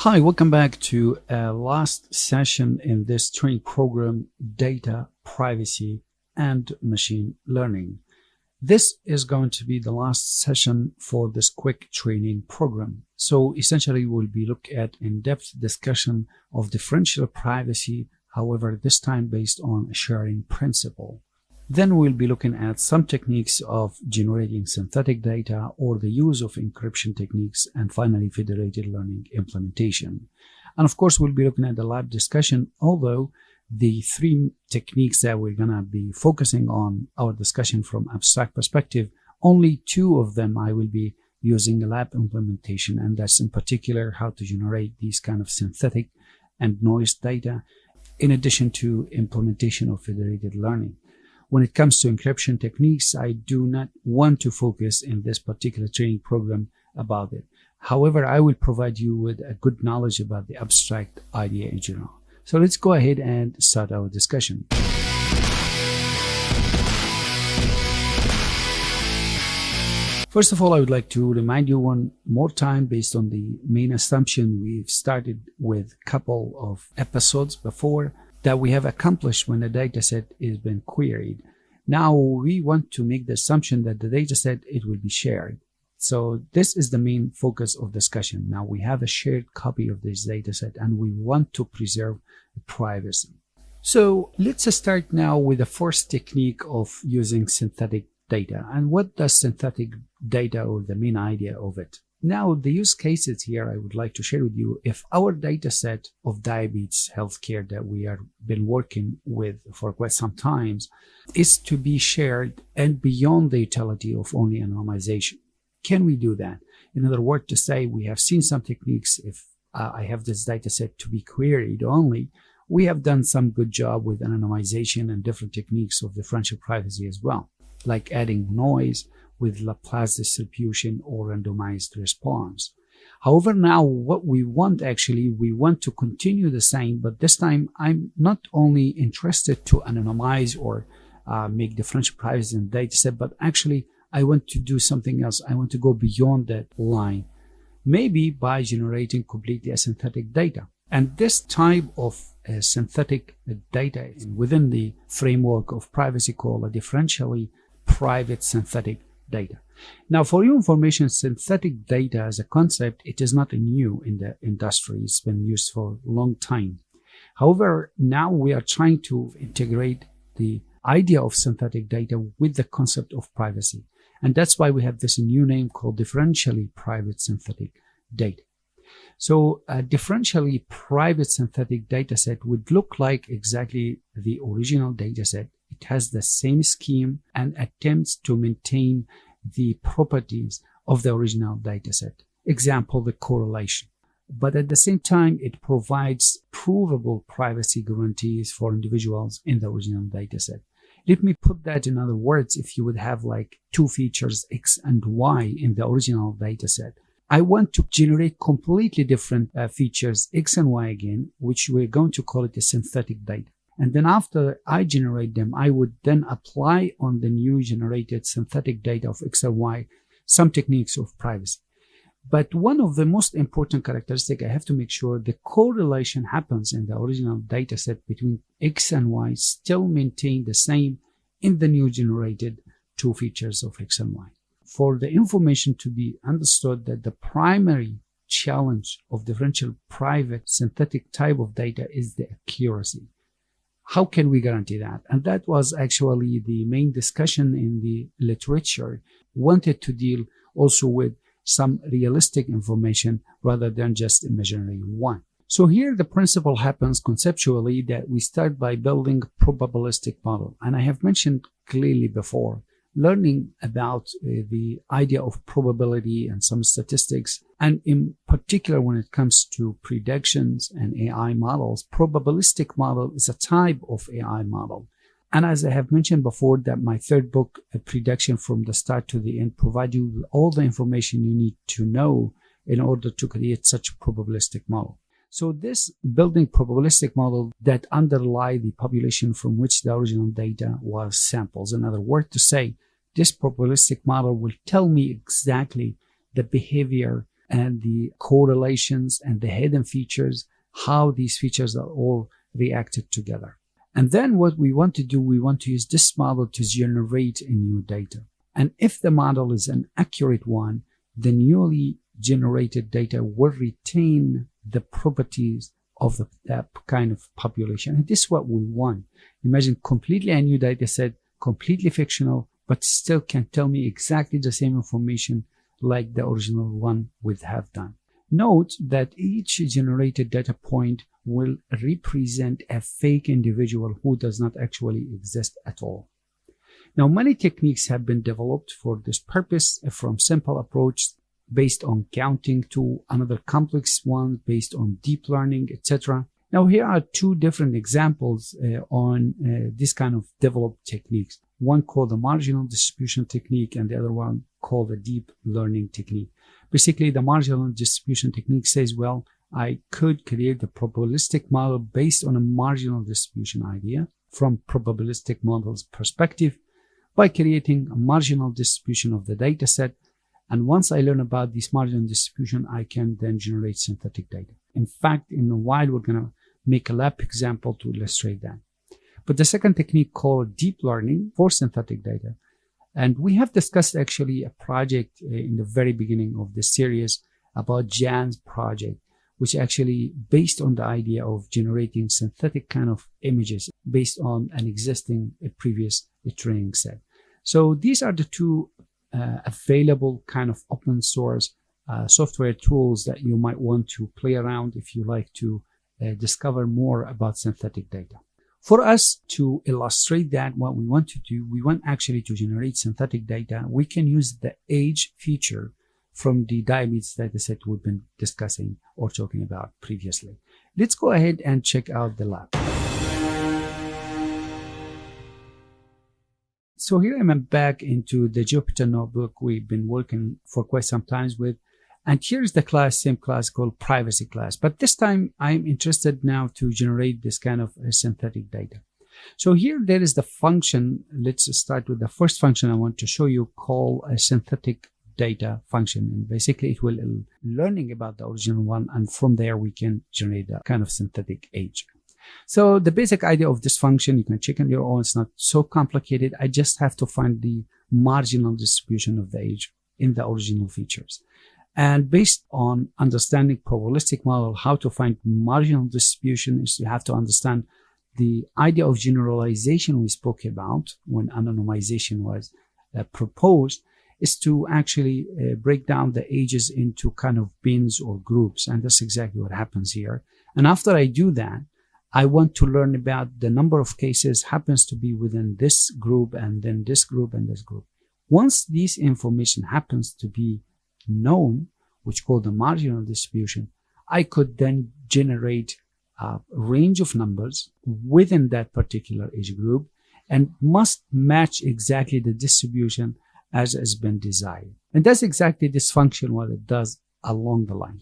Hi, welcome back to a last session in this training program, Data, Privacy, and Machine Learning. This is going to be the last session for this quick training program. So essentially, we'll be looking at in-depth discussion of differential privacy, however, this time based on a sharing principle. Then we'll be looking at some techniques of generating synthetic data or the use of encryption techniques, and finally federated learning implementation. And of course, we'll be looking at the lab discussion, although the three techniques that we're going to be focusing on our discussion from abstract perspective, only two of them I will be using a lab implementation, and that's in particular how to generate these kind of synthetic and noise data, in addition to implementation of federated learning. When it comes to encryption techniques, I do not want to focus in this particular training program about it. However, I will provide you with a good knowledge about the abstract idea in general. So let's go ahead and start our discussion. First of all, I would like to remind you one more time, based on the main assumption we've started with a couple of episodes before, that we have accomplished when a dataset is been queried. Now we want to make the assumption that the dataset, it will be shared. So this is the main focus of discussion. Now we have a shared copy of this dataset and we want to preserve privacy. So let's start now with the first technique of using synthetic data. And what does synthetic data, or the main idea of it? Now, the use cases here I would like to share with you. If our data set of diabetes healthcare that we have been working with for quite some time is to be shared and beyond the utility of only anonymization, can we do that? In other words, to say we have seen some techniques. If I have this data set to be queried only, we have done some good job with anonymization and different techniques of differential privacy as well, like adding noise with Laplace distribution or randomized response. However, now what we want we want to continue the same, but this time I'm not only interested to anonymize or make differential privacy in the dataset, but actually I want to do something else. I want to go beyond that line, maybe by generating completely synthetic data. And this type of synthetic data is within the framework of privacy called a differentially private synthetic data. Now, for your information, synthetic data as a concept, it is not new in the industry. It's been used for a long time. However, now we are trying to integrate the idea of synthetic data with the concept of privacy. And that's why we have this new name called differentially private synthetic data. So a differentially private synthetic dataset would look like exactly the original dataset. It has the same scheme and attempts to maintain the properties of the original dataset. Example, the correlation. But at the same time, it provides provable privacy guarantees for individuals in the original dataset. Let me put that in other words. If you would have like two features, X and Y, in the original dataset, I want to generate completely different features, X and Y again, which we're going to call it a synthetic data. And then after I generate them, I would then apply on the new generated synthetic data of X and Y some techniques of privacy. But one of the most important characteristics, I have to make sure the correlation happens in the original data set between X and Y still maintain the same in the new generated two features of X and Y. For the information to be understood that the primary challenge of differential private synthetic type of data is the accuracy. How can we guarantee that? And that was actually the main discussion in the literature, wanted to deal also with some realistic information rather than just imaginary one. So here the principle happens conceptually that we start by building a probabilistic model. And I have mentioned clearly before, learning about the idea of probability and some statistics, and in particular when it comes to predictions and AI models, probabilistic model is a type of AI model. And as I have mentioned before, that my third book, A Prediction from the Start to the End, provides you with all the information you need to know in order to create such a probabilistic model. So this building probabilistic model that underlie the population from which the original data was samples. In other words, to say, this probabilistic model will tell me exactly the behavior and the correlations and the hidden features, how these features are all reacted together. And then what we want to do, we want to use this model to generate a new data. And if the model is an accurate one, the newly generated data will retain the properties of that kind of population. And this is what we want. Imagine completely a new data set, completely fictional, but still can tell me exactly the same information like the original one would have done. Note that each generated data point will represent a fake individual who does not actually exist at all. Now, many techniques have been developed for this purpose, from simple approach based on counting to another complex one based on deep learning, etc. Now, here are two different examples on this kind of developed techniques. One called the marginal distribution technique and the other one called the deep learning technique. Basically, the marginal distribution technique says, well, I could create the probabilistic model based on a marginal distribution idea from probabilistic models perspective by creating a marginal distribution of the data set. And once I learn about this marginal distribution, I can then generate synthetic data. In fact, in a while, we're going to make a lab example to illustrate that. But the second technique called deep learning for synthetic data. And we have discussed actually a project in the very beginning of this series about Jan's project, which actually based on the idea of generating synthetic kind of images based on an existing previous training set. So these are the two available kind of open source software tools that you might want to play around if you like to discover more about synthetic data. For us to illustrate that, what we want to do, we want actually to generate synthetic data. We can use the age feature from the diabetes dataset we've been discussing or talking about previously. Let's go ahead and check out the lab. So here I'm back into the Jupyter notebook we've been working for quite some time with. And here's the class, same class called privacy class. But this time I'm interested now to generate this kind of synthetic data. So here there is the function. Let's start with the first function I want to show you called a synthetic data function. And basically it will learning about the original one. And from there we can generate a kind of synthetic age. So the basic idea of this function, you can check on your own. It's not so complicated. I just have to find the marginal distribution of the age in the original features. And based on understanding probabilistic model, how to find marginal distribution is you have to understand the idea of generalization we spoke about when anonymization was proposed is to actually break down the ages into kind of bins or groups. And that's exactly what happens here. And after I do that, I want to learn about the number of cases happens to be within this group and then this group and this group. Once this information happens to be known, which called the marginal distribution, I could then generate a range of numbers within that particular age group and must match exactly the distribution as has been desired. And that's exactly this function what it does along the line.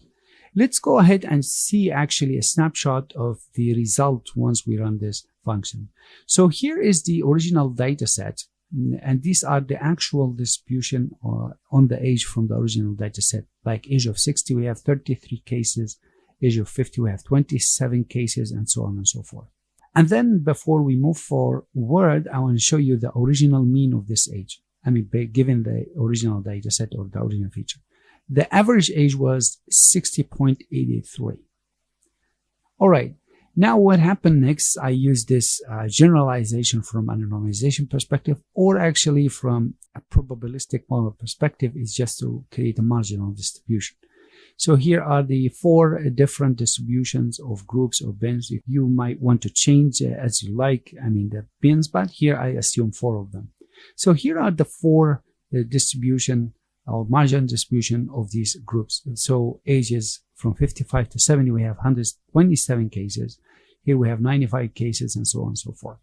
Let's go ahead and see actually a snapshot of the result once we run this function. So here is the original data set. And these are the actual distribution on the age from the original data set. Like age of 60, we have 33 cases. Age of 50, we have 27 cases, and so on and so forth. And then before we move forward, I want to show you the original mean of this age. I mean, given the original data set or the original feature. The average age was 60.83. All right. Now what happened next, I use this generalization from anonymization perspective, or actually from a probabilistic model perspective, is just to create a marginal distribution. So here are the 4 different distributions of groups or bins. You might want to change as you like, the bins, but here I assume 4 of them. So here are the 4 distribution or marginal distribution of these groups. So ages from 55 to 70, we have 127 cases. Here we have 95 cases and so on and so forth.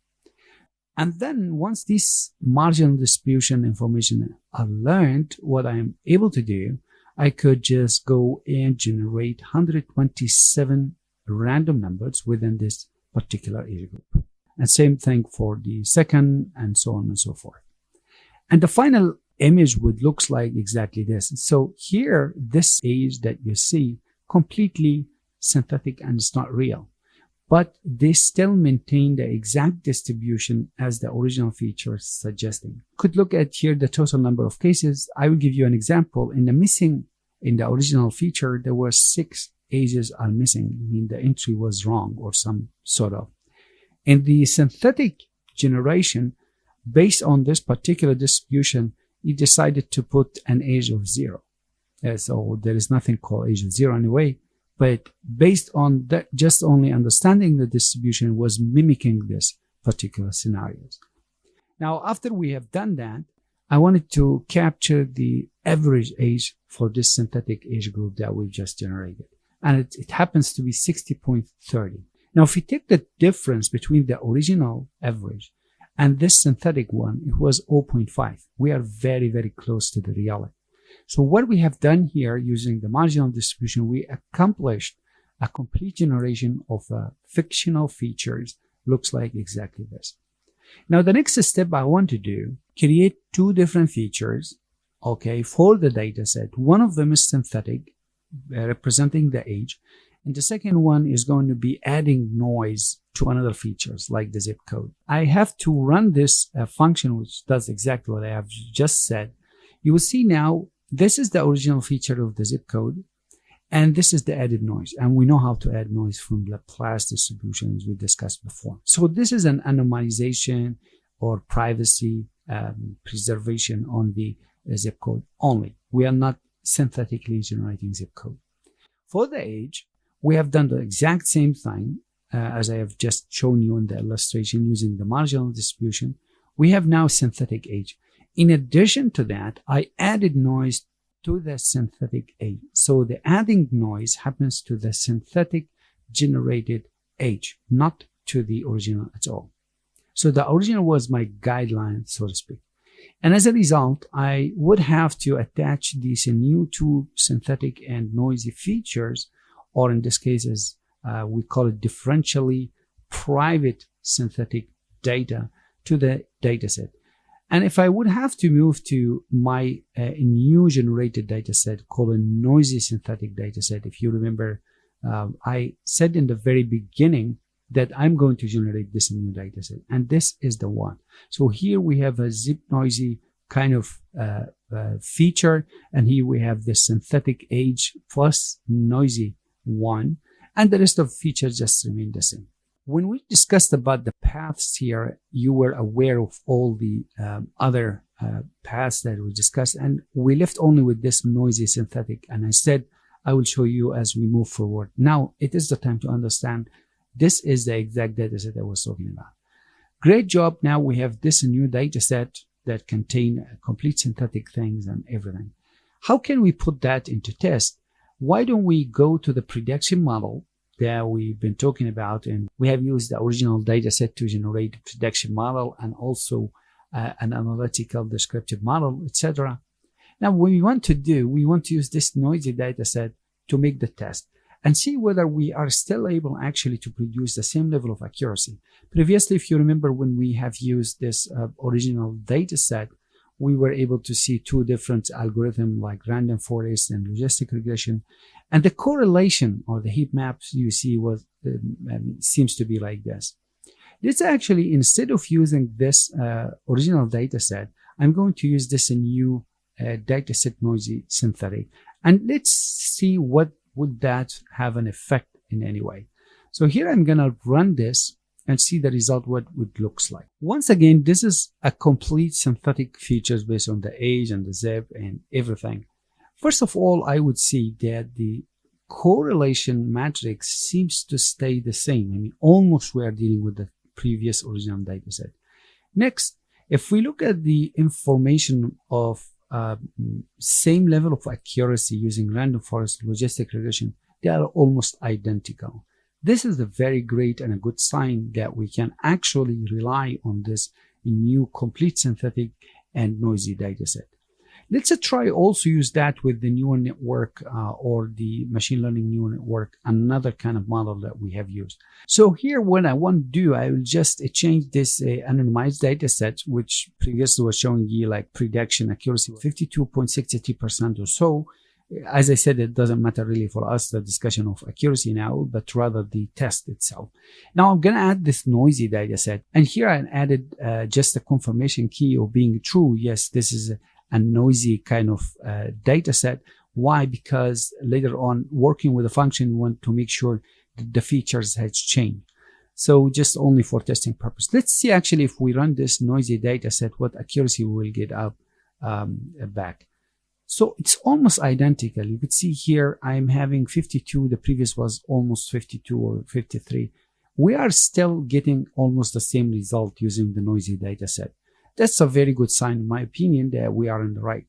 And then once this marginal distribution information are learned, what I'm able to do, I could just go and generate 127 random numbers within this particular age group. And same thing for the second and so on and so forth. And the final image would looks like exactly this. So here, this age that you see, completely synthetic and it's not real. But they still maintain the exact distribution as the original feature suggesting. Could look at here the total number of cases. I will give you an example. In the original feature, there were 6 ages are missing. I mean, the entry was wrong or some sort of. In the synthetic generation, based on this particular distribution, it decided to put an age of 0. So there is nothing called age of 0 anyway. But based on that, just only understanding the distribution was mimicking this particular scenarios. Now, after we have done that, I wanted to capture the average age for this synthetic age group that we've just generated. And it happens to be 60.30. Now, if we take the difference between the original average and this synthetic one, it was 0.5. We are very, very close to the reality. So what we have done here using the marginal distribution, we accomplished a complete generation of fictional features. Looks like exactly this. Now, the next step I want to do, create 2 different features, okay, for the data set. One of them is synthetic, representing the age. And the second one is going to be adding noise to another features like the zip code. I have to run this function, which does exactly what I have just said. You will see now, this is the original feature of the zip code, and this is the added noise. And we know how to add noise from Laplace distributions we discussed before. So this is an anonymization or privacy preservation on the zip code only. We are not synthetically generating zip code. For the age, we have done the exact same thing as I have just shown you in the illustration using the marginal distribution. We have now synthetic age. In addition to that, I added noise to the synthetic age. So the adding noise happens to the synthetic generated age, not to the original at all. So the original was my guideline, so to speak. And as a result, I would have to attach these new 2 synthetic and noisy features, or in this case, as we call it differentially private synthetic data to the dataset. And if I would have to move to my new generated dataset called a noisy synthetic dataset, if you remember, I said in the very beginning that I'm going to generate this new dataset, and this is the one. So here we have a zip noisy kind of feature, and here we have the synthetic age plus noisy one, and the rest of features just remain the same. When we discussed about the paths here, you were aware of all the other paths that we discussed, and we left only with this noisy synthetic. And I said, I will show you as we move forward. Now, it is the time to understand this is the exact data set I was talking about. Great job. Now we have this new data set that contain complete synthetic things and everything. How can we put that into test? Why don't we go to the prediction model that we've been talking about, and we have used the original data set to generate a prediction model and also an analytical descriptive model, etc. Now, what we want to use this noisy data set to make the test and see whether we are still able actually to produce the same level of accuracy. Previously, if you remember, when we have used this original data set, we were able to see 2 different algorithms like random forest and logistic regression. And the correlation or the heat maps you see was seems to be like this. This actually, instead of using this original data set, I'm going to use this new data set noisy synthetic. And let's see what would that have an effect in any way. So here I'm going to run this and see the result, what it looks like. Once again, this is a complete synthetic features based on the age and the zip and everything. First of all, I would see that the correlation matrix seems to stay the same. I mean, almost we are dealing with the previous original data set. Next, if we look at the information of same level of accuracy using random forest logistic regression, they are almost identical. This is a very great and a good sign that we can actually rely on this new complete synthetic and noisy dataset. Let's try also use that with the neural network or the machine learning neural network, another kind of model that we have used. So here, what I want to do, I will just change this anonymized data set, which previously was showing you like prediction accuracy 52.63% or so. As I said, it doesn't matter really for us, the discussion of accuracy now, but rather the test itself. Now I'm going to add this noisy data set. And here I added just a confirmation key of being true. Yes, this is a noisy kind of data set. Why? Because later on, working with a function, we want to make sure that the features has changed. So just only for testing purpose. Let's see actually if we run this noisy data set, what accuracy we will get up back. So it's almost identical. You could see here I'm having 52. The previous was almost 52 or 53. We are still getting almost the same result using the noisy data set. That's a very good sign, in my opinion, that we are on the right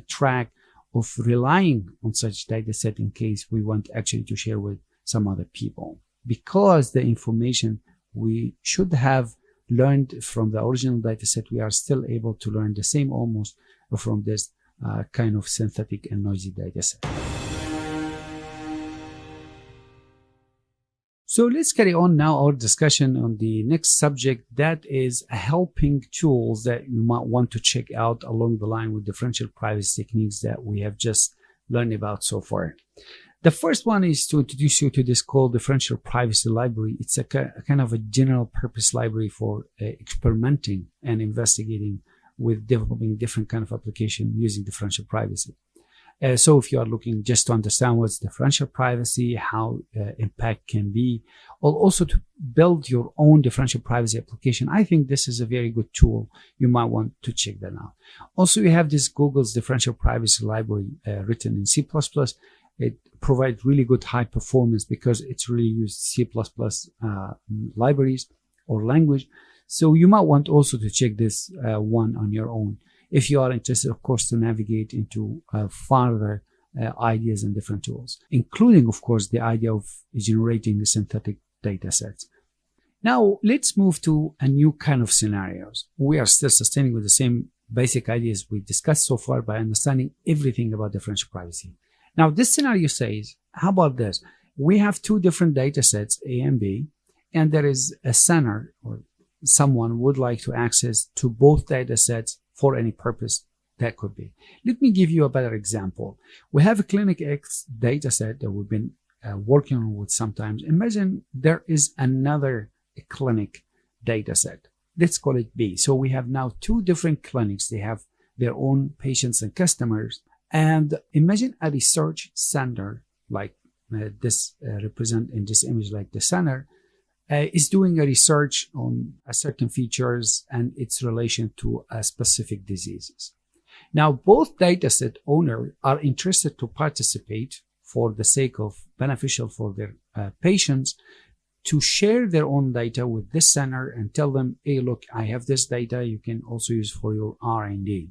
track of relying on such data set in case we want actually to share with some other people. Because the information we should have learned from the original data set, we are still able to learn the same almost from this kind of synthetic and noisy data set. So let's carry on now our discussion on the next subject, that is helping tools that you might want to check out along the line with differential privacy techniques that we have just learned about so far. The first one is to introduce you to this called Differential Privacy Library. It's a kind of a general purpose library for experimenting and investigating with developing different kind of application using differential privacy. So if you are looking just to understand what's differential privacy, how impact can be, or also to build your own differential privacy application, I think this is a very good tool. You might want to check that out. Also, you have this Google's differential privacy library written in C++. It provides really good high performance because it's really used C++ libraries or language. So you might want also to check this one on your own if you are interested, of course, to navigate into further ideas and different tools, including, of course, the idea of generating synthetic data sets. Now, let's move to a new kind of scenarios. We are still sustaining with the same basic ideas we discussed so far by understanding everything about differential privacy. Now, this scenario says, how about this? We have two different data sets, A and B, and there is a sender or someone would like to access to both data sets for any purpose that could be. Let me give you a better example. We have a Clinic X data set that we've been working on with sometimes. Imagine there is another clinic data set. Let's call it B. So we have now two different clinics. They have their own patients and customers. And imagine a research center like this represent in this image like the center is doing a research on a certain features and its relation to specific diseases. Now, both dataset owners are interested to participate for the sake of beneficial for their patients to share their own data with this center and tell them, hey, look, I have this data you can also use for your R&D.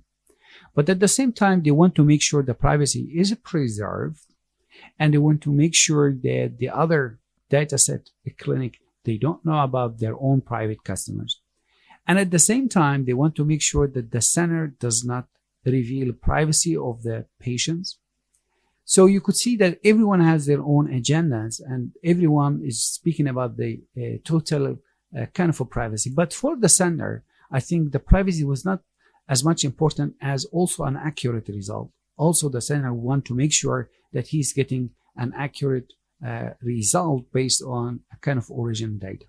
But at the same time, they want to make sure the privacy is preserved, and they want to make sure that the other dataset clinic, they don't know about their own private customers. And at the same time, they want to make sure that the center does not reveal privacy of the patients. So you could see that everyone has their own agendas and everyone is speaking about the total kind of a privacy. But for the center, I think the privacy was not as much important as also an accurate result. Also, the center want to make sure that he's getting an accurate result based on a kind of origin data.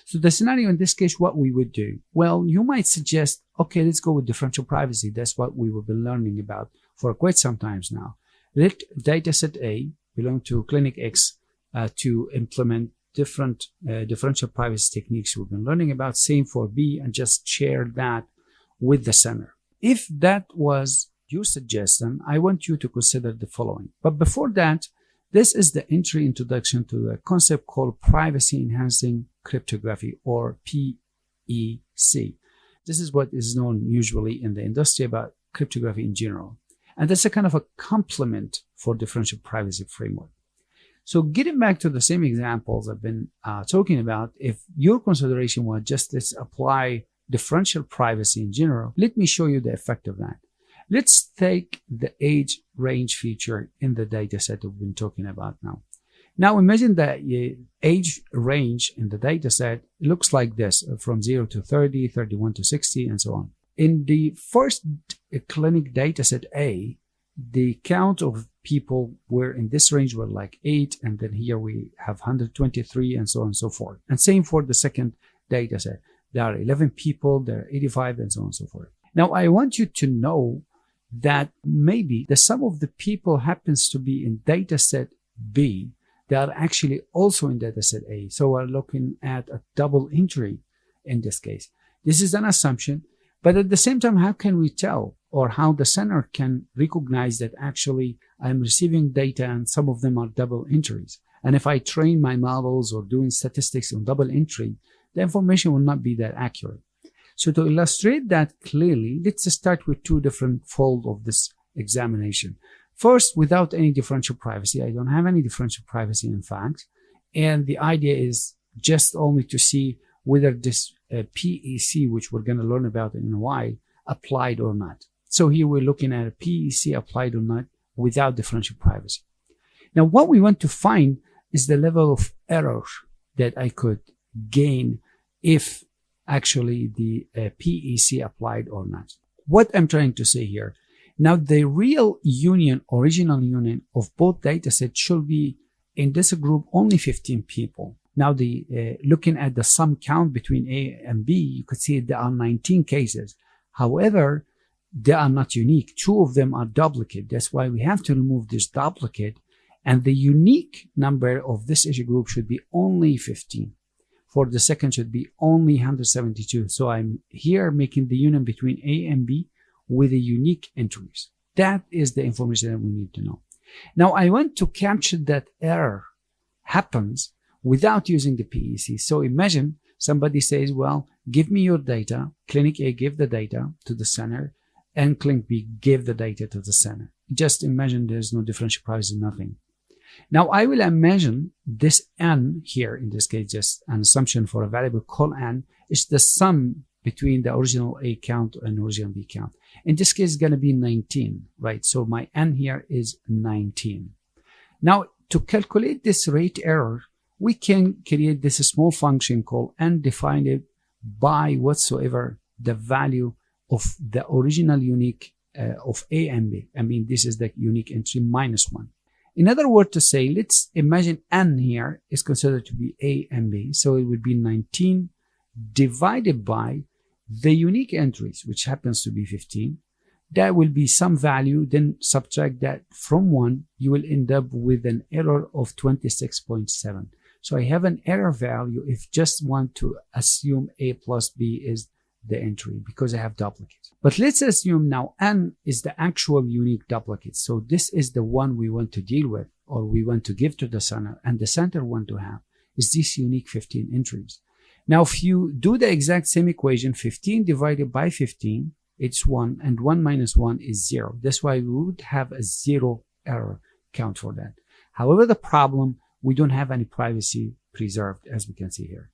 So the scenario in this case, what we would do? Well, you might suggest, okay, let's go with differential privacy. That's what we will be learning about for quite some times now. Let dataset A belong to Clinic X to implement different differential privacy techniques we've been learning about. Same for B, and just share that with the center. If that was your suggestion, I want you to consider the following. But before that, this is the entry introduction to the concept called privacy enhancing cryptography, or PEC. This is what is known usually in the industry about cryptography in general. And that's a kind of a complement for differential privacy framework. So getting back to the same examples I've been talking about, if your consideration was just let's apply differential privacy in general, let me show you the effect of that. Let's take the age range feature in the data set we've been talking about now. Now imagine that age range in the data set looks like this, from 0 to 30, 31 to 60, and so on. In the first clinic data set A, the count of people were in this range were like 8, and then here we have 123, and so on and so forth. And same for the second data set. There are 11 people, there are 85, and so on and so forth. Now I want you to know that maybe the sum of the people happens to be in data set B. They are actually also in dataset A. So we're looking at a double entry in this case. This is an assumption, but at the same time, how can we tell, or how the center can recognize that actually I'm receiving data and some of them are double entries? And if I train my models or doing statistics on double entry, the information will not be that accurate. So to illustrate that clearly, let's start with two different folds of this examination. First, without any differential privacy. I don't have any differential privacy, in fact. And the idea is just only to see whether this PEC, which we're going to learn about in a while, applied or not. So here we're looking at a PEC applied or not without differential privacy. Now, what we want to find is the level of error that I could gain if actually the PEC applied or not. What I'm trying to say here, now the real union, original union of both datasets should be in this group only 15 people. Now the looking at the sum count between A and B, you could see there are 19 cases. However, they are not unique. 2 of them are duplicate. That's why we have to remove this duplicate, and the unique number of this age group should be only 15. For the second should be only 172. So I'm here making the union between A and B with the unique entries. That is the information that we need to know. Now I want to capture that error happens without using the PEC. So imagine somebody says, well, give me your data. Clinic A give the data to the center, and Clinic B give the data to the center. Just imagine there's no differential privacy, nothing. Now I will imagine this N here, in this case, just an assumption for a variable called N, is the sum between the original A count and original B count. In this case, it's going to be 19, right? So my N here is 19. Now, to calculate this rate error, we can create this small function called N, define it by whatsoever the value of the original unique of A and B. I mean, this is the unique entry minus 1. In other words to say, let's imagine N here is considered to be A and B. So it would be 19 divided by the unique entries, which happens to be 15. That will be some value, then subtract that from 1, you will end up with an error of 26.7. So I have an error value if just want to assume A plus B is the entry, because I have duplicates. But let's assume now N is the actual unique duplicate. So this is the one we want to deal with, or we want to give to the center, and the center want to have is this unique 15 entries. Now, if you do the exact same equation, 15 divided by 15, it's 1, and 1 minus 1 is 0. That's why we would have a 0 error count for that. However, the problem, we don't have any privacy preserved, as we can see here.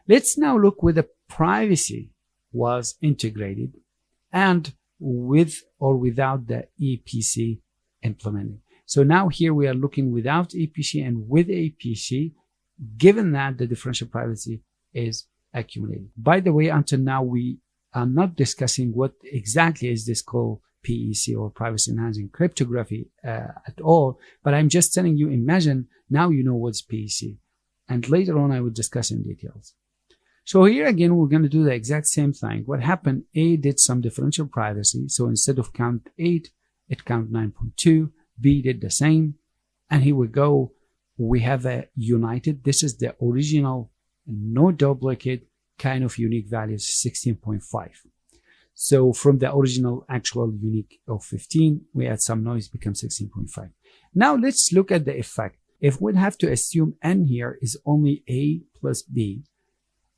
Let's now look where the privacy was integrated and with or without the EPC implemented. So now here we are looking without EPC and with EPC, given that the differential privacy is accumulated. By the way, until now, we are not discussing what exactly is this called PEC or privacy enhancing cryptography at all, but I'm just telling you, imagine now you know what's PEC, and later on I will discuss in details. So here again, we're going to do the exact same thing. What happened, A did some differential privacy, so instead of count 8, it count 9.2, B did the same, and here we go, we have a united, this is the original no duplicate kind of unique value, 16.5. So from the original actual unique of 15, we add some noise, becomes 16.5. Now let's look at the effect. If we'd have to assume N here is only A plus B,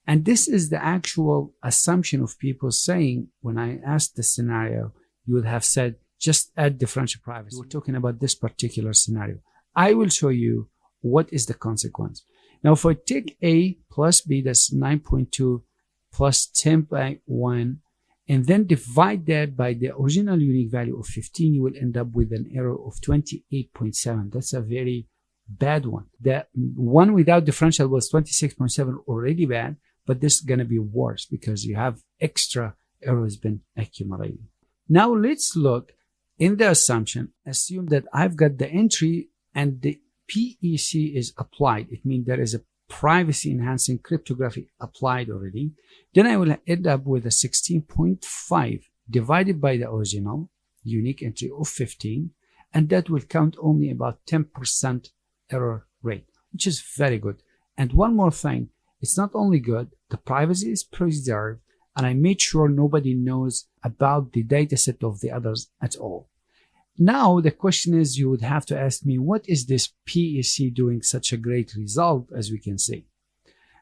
and this is the actual assumption of people saying, when I asked the scenario, you would have said, just add differential privacy. We're talking about this particular scenario. I will show you what is the consequence. Now, if I take A plus B, that's 9.2 plus 10.1, and then divide that by the original unique value of 15, you will end up with an error of 28.7. That's a very bad one. The one without differential was 26.7, already bad, but this is going to be worse because you have extra errors been accumulating. Now let's look in the assumption. Assume that I've got the entry and the PEC is applied. It means there is a privacy enhancing cryptography applied already. Then I will end up with a 16.5 divided by the original unique entry of 15, and that will count only about 10% error rate, which is very good. And one more thing, it's not only good, the privacy is preserved, and I made sure nobody knows about the data set of the others at all. Now the question is, you would have to ask me, what is this PEC doing such a great result, as we can see?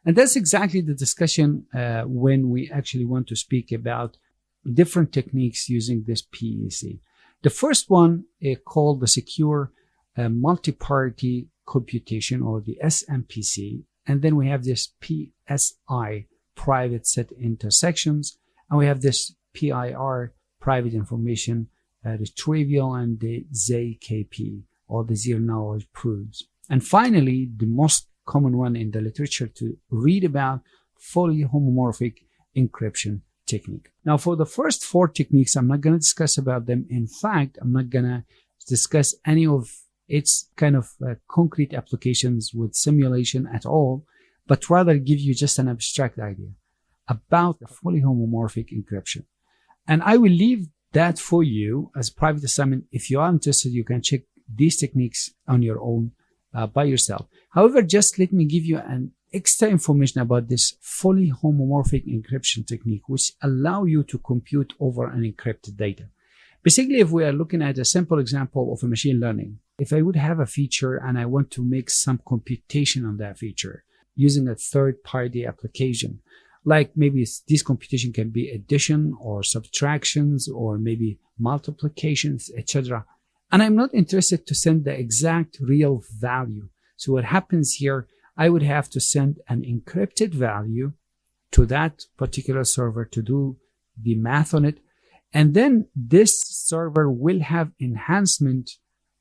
And that's exactly the discussion when we actually want to speak about different techniques using this PEC. The first one is called the secure multi-party computation, or the SMPC. And then we have this PSI, private set intersections. And we have this PIR, private information retrieval, and the ZKP, or the zero knowledge proofs. And finally, the most common one in the literature to read about, fully homomorphic encryption technique. Now, for the first four techniques, I'm not going to discuss about them. In fact, I'm not going to discuss any of its kind of concrete applications with simulation at all, but rather give you just an abstract idea about the fully homomorphic encryption. And I will leave that for you as private assignment. If you are interested, you can check these techniques on your own by yourself. However, just let me give you an extra information about this fully homomorphic encryption technique, which allow you to compute over unencrypted data. Basically, if we are looking at a simple example of a machine learning, if I would have a feature and I want to make some computation on that feature using a third-party application, like maybe this computation can be addition or subtractions or maybe multiplications, etc. And I'm not interested to send the exact real value. So what happens here, I would have to send an encrypted value to that particular server to do the math on it. And then this server will have enhancement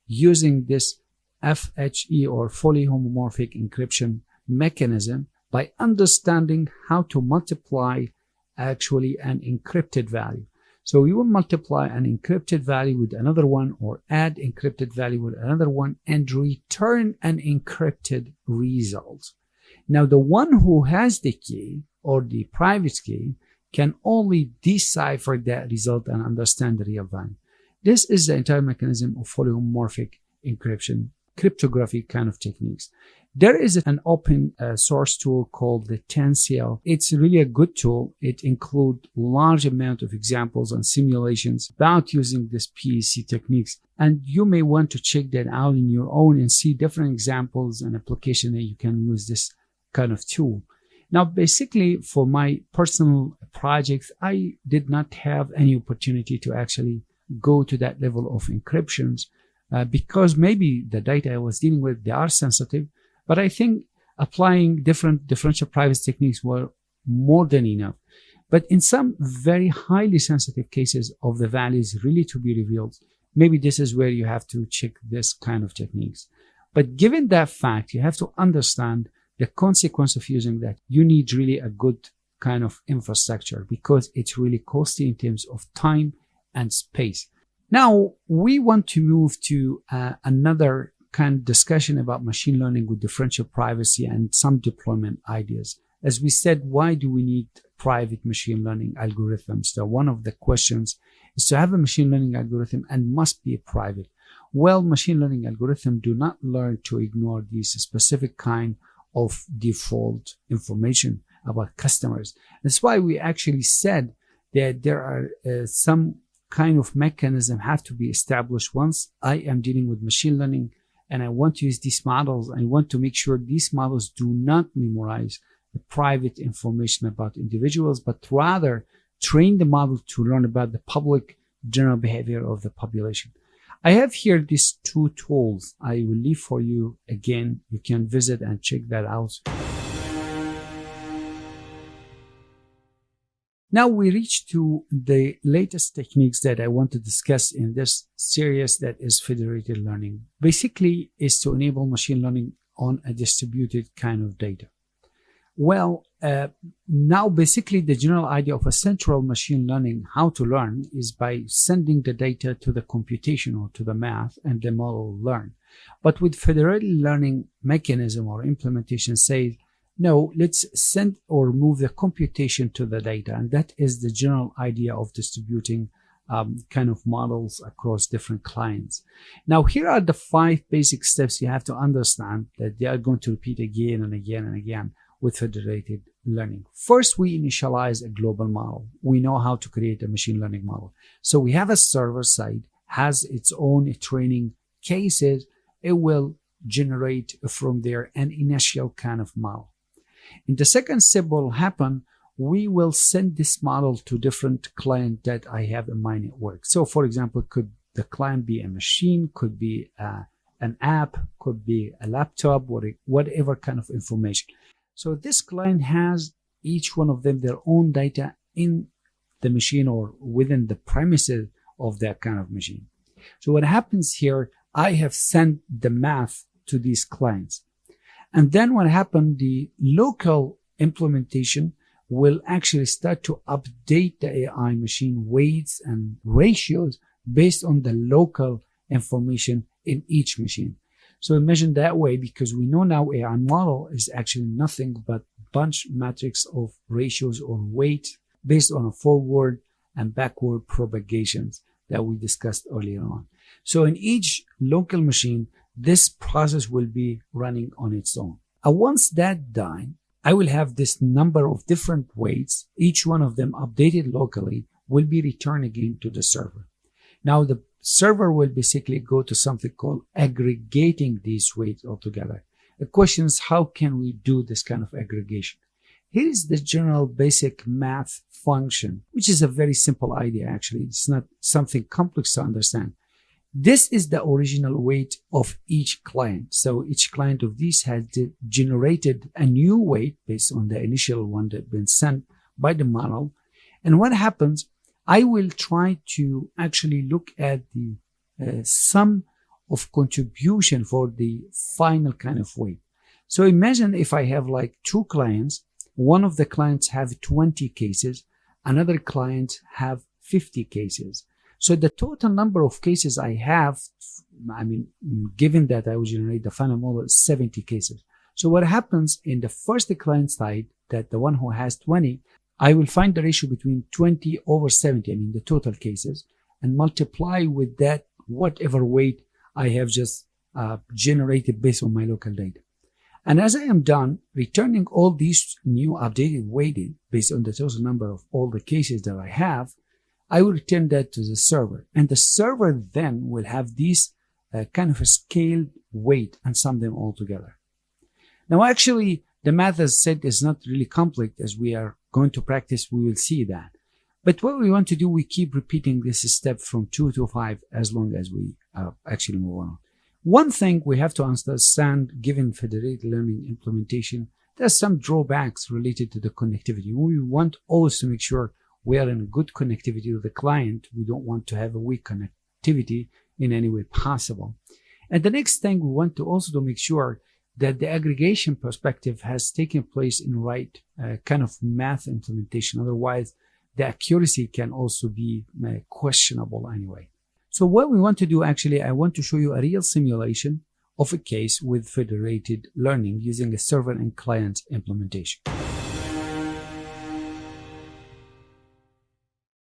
using this FHE, or fully homomorphic encryption mechanism, by understanding how to multiply actually an encrypted value. So we will multiply an encrypted value with another one, or add encrypted value with another one, and return an encrypted result. Now, the one who has the key, or the private key, can only decipher that result and understand the real value. This is the entire mechanism of fully homomorphic encryption, cryptography kind of techniques. There is an open source tool called the Tensile. It's really a good tool. It includes large amount of examples and simulations about using this PEC techniques. And you may want to check that out in your own and see different examples and applications that you can use this kind of tool. Now, basically, for my personal projects, I did not have any opportunity to actually go to that level of encryptions because maybe the data I was dealing with, they are sensitive. But I think applying different differential privacy techniques were more than enough. But in some very highly sensitive cases of the values really to be revealed, maybe this is where you have to check this kind of techniques. But given that fact, you have to understand the consequence of using that. You need really a good kind of infrastructure because it's really costly in terms of time and space. Now, we want to move to another kind of discussion about machine learning with differential privacy and some deployment ideas. As we said, why do we need private machine learning algorithms? So one of the questions is to have a machine learning algorithm and must be private. Well, machine learning algorithms do not learn to ignore these specific kind of default information about customers. That's why we actually said that there are some kind of mechanism have to be established once I am dealing with machine learning and I want to use these models. I want to make sure these models do not memorize the private information about individuals, but rather train the model to learn about the public general behavior of the population. I have here these two tools I will leave for you. Again, you can visit and check that out. Now we reach to the latest techniques that I want to discuss in this series, that is federated learning. Basically is to enable machine learning on a distributed kind of data. Well, now basically the general idea of a central machine learning, how to learn, is by sending the data to the computation or to the math, and the model will learn. But with federated learning mechanism or implementation says, no, let's send or move the computation to the data. And that is the general idea of distributing kind of models across different clients. Now, here are the 5 basic steps you have to understand that they are going to repeat again and again and again with federated learning. First, we initialize a global model. We know how to create a machine learning model. So we have a server side, has its own training cases. It will generate from there an initial kind of model. In the second step, what will happen, we will send this model to different clients that I have in my network. So for example, could the client be a machine, could be an app, could be a laptop, whatever kind of information. So this client has, each one of them, their own data in the machine or within the premises of that kind of machine. So what happens here, I have sent the math to these clients. And then what happened, the local implementation will actually start to update the AI machine weights and ratios based on the local information in each machine. So imagine that way, because we know now AI model is actually nothing but bunch matrix of ratios or weight based on a forward and backward propagations that we discussed earlier on. So in each local machine, this process will be running on its own. And once that's done, I will have this number of different weights, each one of them updated locally, will be returned again to the server. Now the server will basically go to something called aggregating these weights altogether. The question is, how can we do this kind of aggregation? Here is the general basic math function, which is a very simple idea actually. It's not something complex to understand. This is the original weight of each client. So each client of these has generated a new weight based on the initial one that been sent by the model. And what happens, I will try to actually look at the sum of contribution for the final kind of weight. So imagine if I have like 2 clients, one of the clients have 20 cases, another client have 50 cases. So the total number of cases I have, given that I will generate the final model, is 70 cases. So what happens in the first client side, that the one who has 20, I will find the ratio between 20 over 70, the total cases, and multiply with that whatever weight I have just generated based on my local data. And as I am done returning all these new updated weighting based on the total number of all the cases that I have, I will return that to the server, and the server then will have these kind of a scaled weight and sum them all together. Now, actually, the math, as said, is not really complex. As we are going to practice, we will see that. But what we want to do, we keep repeating this step from 2 to 5 as long as we actually move on. One thing we have to understand, given federated learning implementation, there's some drawbacks related to the connectivity. We want always to make sure we are in a good connectivity with the client. We don't want to have a weak connectivity in any way possible. And the next thing we want to also to make sure that the aggregation perspective has taken place in right kind of math implementation. Otherwise, the accuracy can also be questionable anyway. So what we want to do, actually, I want to show you a real simulation of a case with federated learning using a server and client implementation.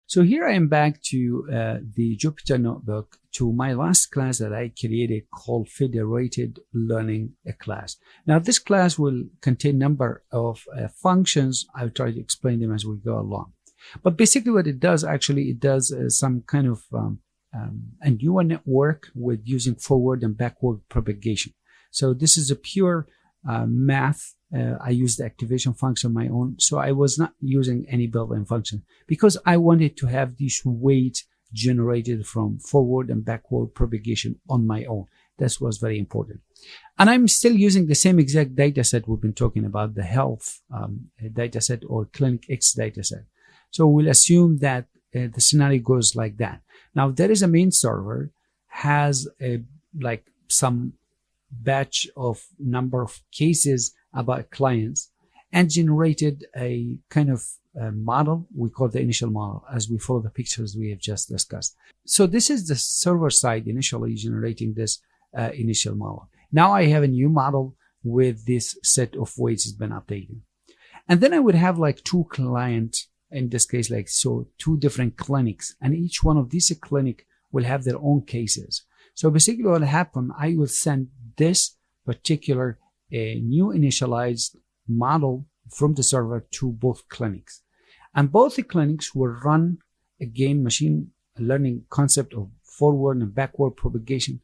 So here I am back to the Jupyter Notebook, to my last class that I created called Federated Learning class. Now this class will contain a number of functions. I'll try to explain them as we go along. But basically what it does, actually, it does some kind of a neural network with using forward and backward propagation. So this is a pure math. I used the activation function on my own. So I was not using any built-in function because I wanted to have these weights generated from forward and backward propagation on my own. That was very important. And I'm still using the same exact data set we've been talking about, the health data set or Clinic X data set. So we'll assume that the scenario goes like that. Now there is a main server, has like some batch of number of cases about clients, and generated a kind of model we call the initial model, as we follow the pictures we have just discussed. So this is the server side initially generating this initial model. Now I have a new model with this set of weights has been updated. And then I would have like two clients, in this case, like so, two different clinics, and each one of these clinic will have their own cases. So basically what will happen, I will send this particular new initialized model from the server to both clinics. And both the clinics will run, again, machine learning concept of forward and backward propagation,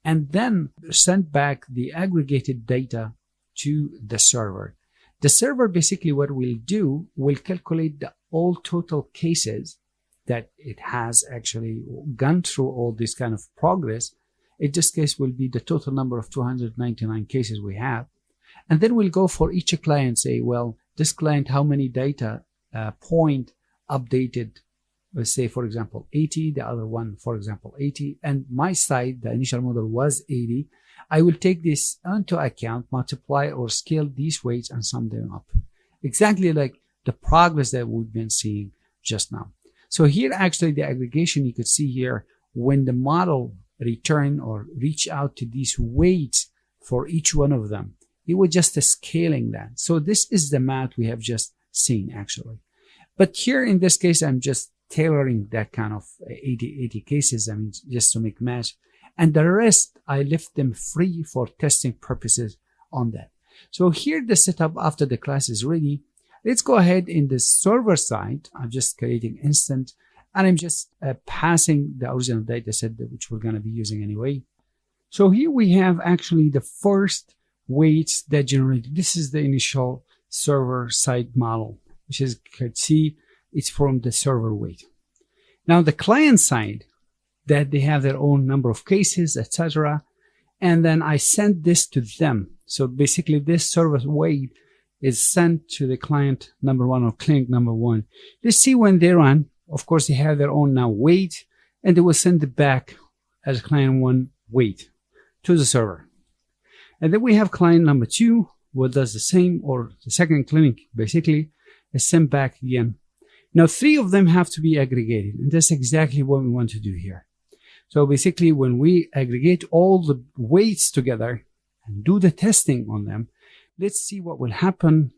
and then send back the aggregated data to the server. The server basically what we'll do, will calculate the all total cases that it has actually gone through all this kind of progress. In this case will be the total number of 299 cases we have. And then we'll go for each client, say, well, this client, how many data point updated, let's say, for example, 80, the other one, for example, 80, and my side, the initial model was 80. I will take this into account, multiply or scale these weights and sum them up. Exactly like the progress that we've been seeing just now. So here, actually, the aggregation, you could see here, when the model return or reach out to these weights for each one of them, it was just scaling that. So this is the math we have just seen, actually. But here, in this case, I'm just tailoring that kind of 80 cases, I mean, just to make match. And the rest, I left them free for testing purposes on that. So here, the setup after the class is ready. Let's go ahead in the server side. I'm just creating instance, and I'm just passing the original data set, which we're going to be using anyway. So here we have actually the first weights that generated. This is the initial server side model, which is, you can see, it's from the server weight. Now the client side, that they have their own number of cases, etc. And then I send this to them. So basically this server weight is sent to the client number one or clinic number one. Let's see when they run. Of course, they have their own now weight, and they will send it back as client one weight to the server. And then we have client number two, what does the same, or the second clinic basically is sent back again. Now, three of them have to be aggregated, and that's exactly what we want to do here. So basically, when we aggregate all the weights together and do the testing on them, let's see what will happen.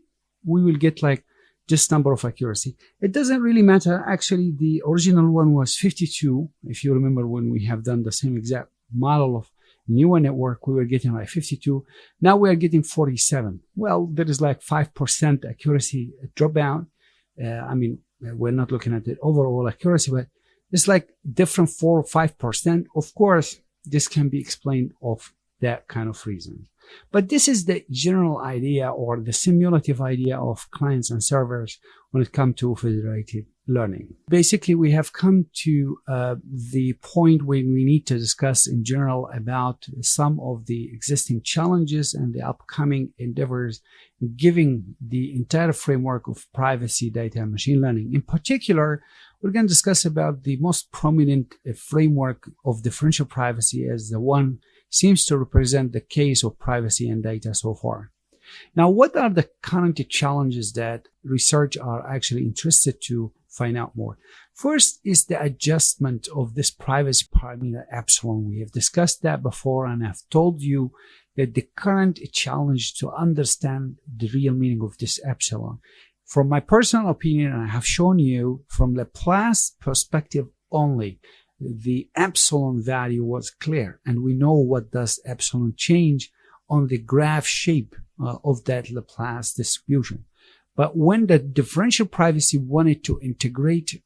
We will get like this number of accuracy. It doesn't really matter. Actually, the original one was 52. If you remember when we have done the same exact model of neural network, we were getting like 52. Now we are getting 47. Well, there is like 5% accuracy dropout. I mean, we're not looking at the overall accuracy, but it's like different 4 or 5%. Of course, this can be explained of that kind of reason. But this is the general idea or the simulative idea of clients and servers when it comes to federated learning. Basically, we have come to the point where we need to discuss in general about some of the existing challenges and the upcoming endeavors, giving the entire framework of privacy, data, and machine learning. In particular, we're going to discuss about the most prominent framework of differential privacy as the one seems to represent the case of privacy and data so far. Now, what are the current challenges that research are actually interested to find out more? First is the adjustment of this privacy parameter epsilon. We have discussed that before, and I've told you that the current challenge to understand the real meaning of this epsilon. From my personal opinion, and I have shown you from Laplace perspective only, the epsilon value was clear, and we know what does epsilon change on the graph shape of that Laplace distribution. But when the differential privacy wanted to integrate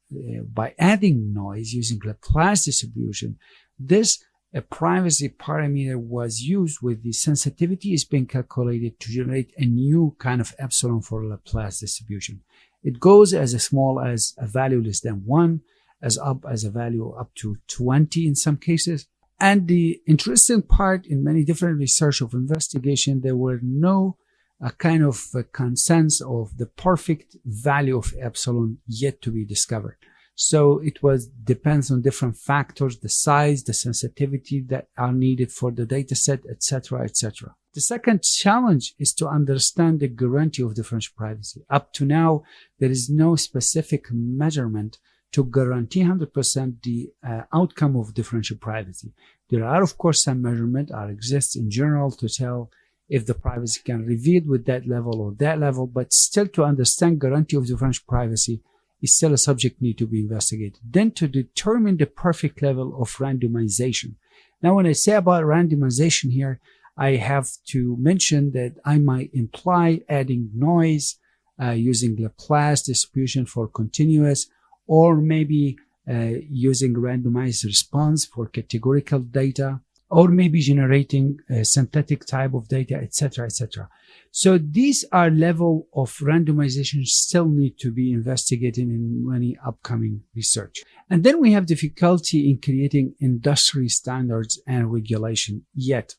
by adding noise using Laplace distribution, this privacy parameter was used with the sensitivity is being calculated to generate a new kind of epsilon for Laplace distribution. It goes as small as a value less than 1, as up as a value up to 20 in some cases. And the interesting part in many different research of investigation, there were no a kind of a consensus of the perfect value of epsilon yet to be discovered. So it depends on different factors, the size, the sensitivity that are needed for the data set, etc., etc. The second challenge is to understand the guarantee of differential privacy. Up to now, there is no specific measurement to guarantee 100% the outcome of differential privacy. There are, of course, some measurement exists in general to tell if the privacy can reveal with that level or that level, but still to understand guarantee of differential privacy is still a subject need to be investigated. Then to determine the perfect level of randomization. Now, when I say about randomization here, I have to mention that I might imply adding noise, using Laplace distribution for continuous, or maybe using randomized response for categorical data, or maybe generating a synthetic type of data, etc., etc. So these are level of randomization still need to be investigated in many upcoming research. And then we have difficulty in creating industry standards and regulation yet.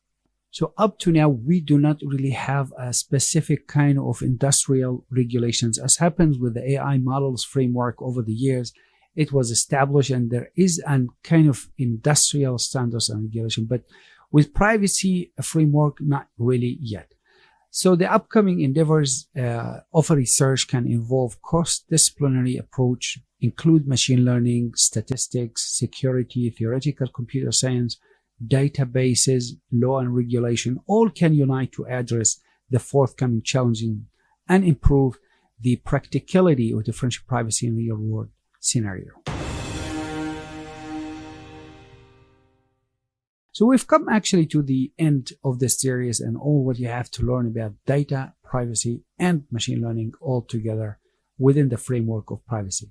So up to now, we do not really have a specific kind of industrial regulations. As happens with the AI models framework over the years, it was established and there is a kind of industrial standards and regulation, but with privacy framework, not really yet. So the upcoming endeavors of research can involve cross-disciplinary approach, include machine learning, statistics, security, theoretical computer science, databases, law and regulation, all can unite to address the forthcoming challenges and improve the practicality of differential privacy in the real world scenario. So we've come actually to the end of this series and all what you have to learn about data, privacy, and machine learning all together within the framework of privacy.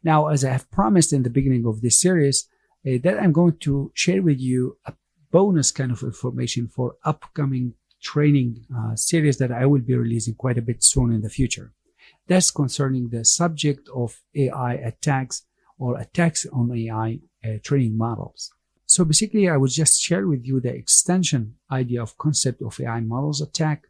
Now, as I have promised in the beginning of this series, that I'm going to share with you a bonus kind of information for upcoming training series that I will be releasing quite a bit soon in the future. That's concerning the subject of AI attacks or attacks on AI training models. So basically, I will just share with you the extension idea of concept of AI models attack.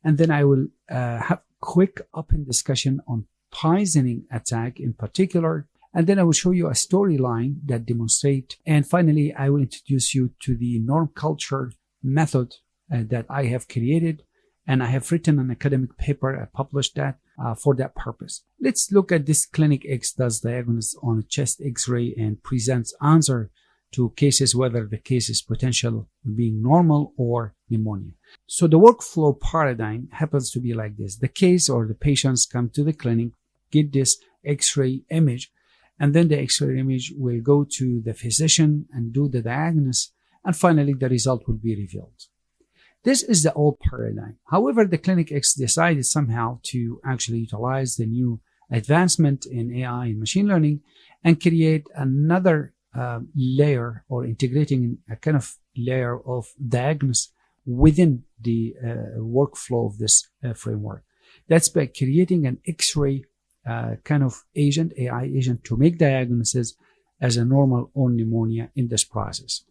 And then I will have quick open discussion on poisoning attack in particular. And then I will show you a storyline that demonstrate. And finally, I will introduce you to the norm culture method that I have created. And I have written an academic paper. I published that for that purpose. Let's look at this Clinic X does diagnosis on a chest X-ray and presents answer to cases whether the case is potential being normal or pneumonia. So the workflow paradigm happens to be like this. The case or the patients come to the clinic, get this X-ray image, and then the X-ray image will go to the physician and do the diagnosis, and finally the result will be revealed. This is the old paradigm. However, the Clinic X decided somehow to actually utilize the new advancement in AI and machine learning and create another layer or integrating a kind of layer of diagnosis within the workflow of this framework. That's by creating an X-ray kind of agent, AI agent, to make diagnosis as a normal or pneumonia in this process.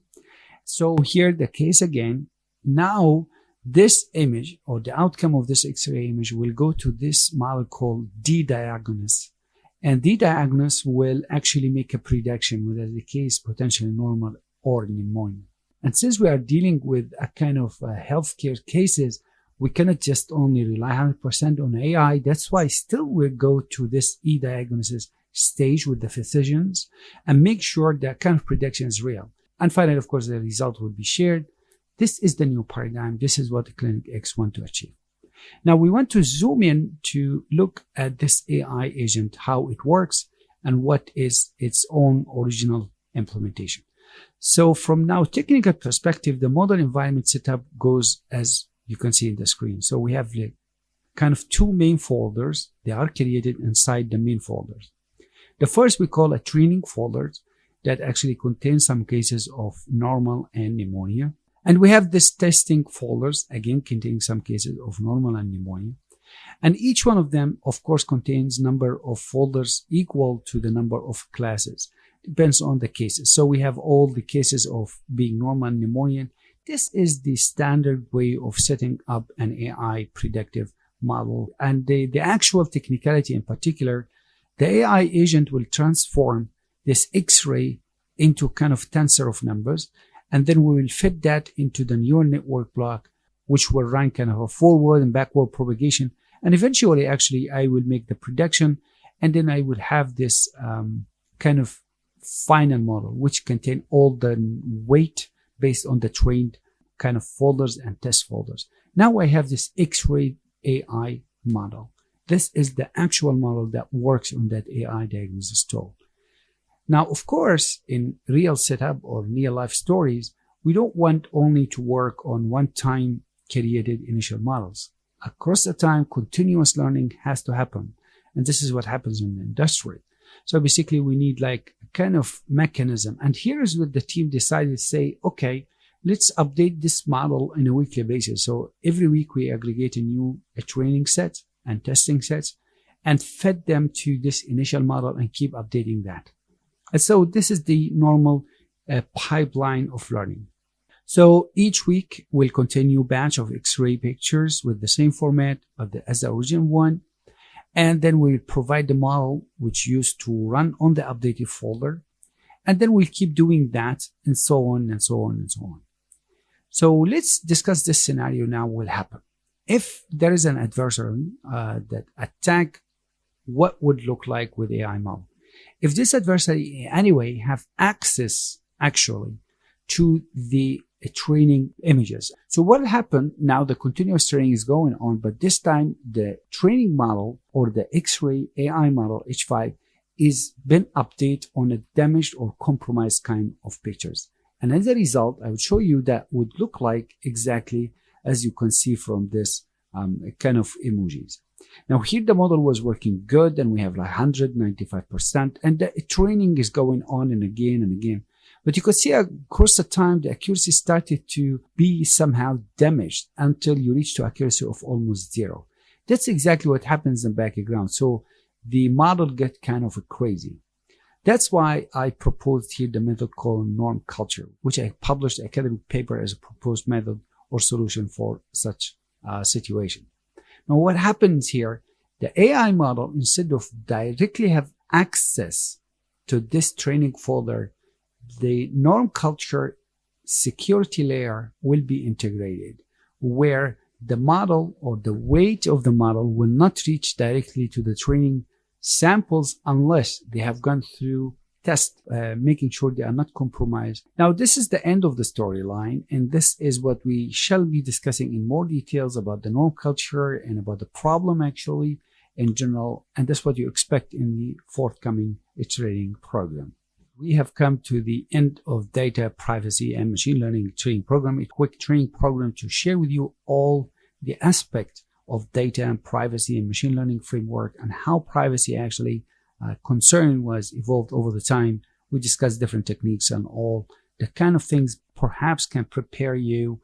So here the case again. Now this image or the outcome of this X-ray image will go to this model called D-diagnosis. And D-diagnosis will actually make a prediction whether the case is potentially normal or pneumonia. And since we are dealing with a kind of healthcare cases, we cannot just only rely 100% on AI. That's why still we go to this E-diagnosis stage with the physicians and make sure that kind of prediction is real. And finally, of course, the result will be shared. This is the new paradigm. This is what the Clinic X want to achieve. Now we want to zoom in to look at this AI agent, how it works and what is its own original implementation. So from now technical perspective, the model environment setup goes as you can see in the screen. So we have the kind of two main folders. They are created inside the main folders. The first we call a training folder that actually contains some cases of normal and pneumonia. And we have this testing folders, again, containing some cases of normal and pneumonia. And each one of them, of course, contains number of folders equal to the number of classes. Depends on the cases. So we have all the cases of being normal and pneumonia This is the standard way of setting up an AI predictive model. And the actual technicality in particular, the AI agent will transform this X-ray into kind of tensor of numbers. And then we will fit that into the neural network block, which will run kind of a forward and backward propagation. And eventually, actually, I will make the prediction. And then I will have this kind of final model, which contain all the weight based on the trained kind of folders and test folders. Now I have this X-ray AI model. This is the actual model that works on that AI diagnosis tool. Now, of course, in real setup or real life stories, we don't want only to work on one-time created initial models. Across the time, continuous learning has to happen. And this is what happens in the industry. So basically, we need like a kind of mechanism. And here is what the team decided to say, okay, let's update this model on a weekly basis. So every week we aggregate a new training set and testing sets and fed them to this initial model and keep updating that. And so this is the normal pipeline of learning. So each week will contain a new batch of X-ray pictures with the same format as the original one. And then we'll provide the model which used to run on the updated folder. And then we'll keep doing that and so on and so on and so on. So let's discuss this scenario now will happen. If there is an adversary that attack, what would look like with AI model? If this adversary anyway have access actually to the training images. So what happened now, the continuous training is going on, but this time the training model or the X-ray AI model H5 is been updated on a damaged or compromised kind of pictures. And as a result, I will show you that would look like exactly as you can see from this kind of emojis. Now here the model was working good and we have like 195% and the training is going on and again. But you could see across the time, the accuracy started to be somehow damaged until you reach to accuracy of almost 0. That's exactly what happens in the background. So the model get kind of crazy. That's why I proposed here the method called norm culture, which I published an academic paper as a proposed method or solution for such situation. Now what happens here, the AI model, instead of directly have access to this training folder, the norm culture security layer will be integrated, where the model or the weight of the model will not reach directly to the training samples unless they have gone through test, making sure they are not compromised. Now, this is the end of the storyline, and this is what we shall be discussing in more details about the norm culture and about the problem actually in general, and that's what you expect in the forthcoming training program. We have come to the end of data privacy and machine learning training program, a quick training program to share with you all the aspects of data and privacy and machine learning framework and how privacy actually concern was evolved over the time. We discussed different techniques and all the kind of things perhaps can prepare you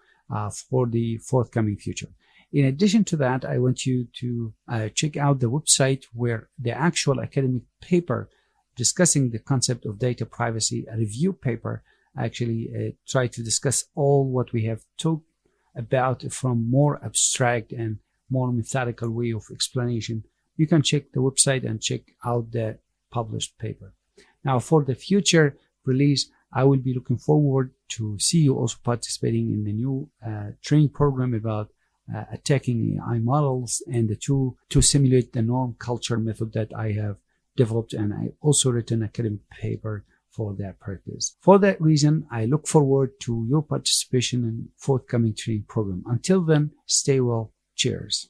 for the forthcoming future. In addition to that, I want you to check out the website where the actual academic paper discussing the concept of data privacy, a review paper, actually try to discuss all what we have talked about from more abstract and more methodical way of explanation. You can check the website and check out the published paper. Now, for the future release, I will be looking forward to see you also participating in the new training program about attacking AI models and the tool to simulate the norm culture method that I have developed, and I also written an academic paper for that purpose. For that reason, I look forward to your participation in forthcoming training program. Until then, stay well. Cheers.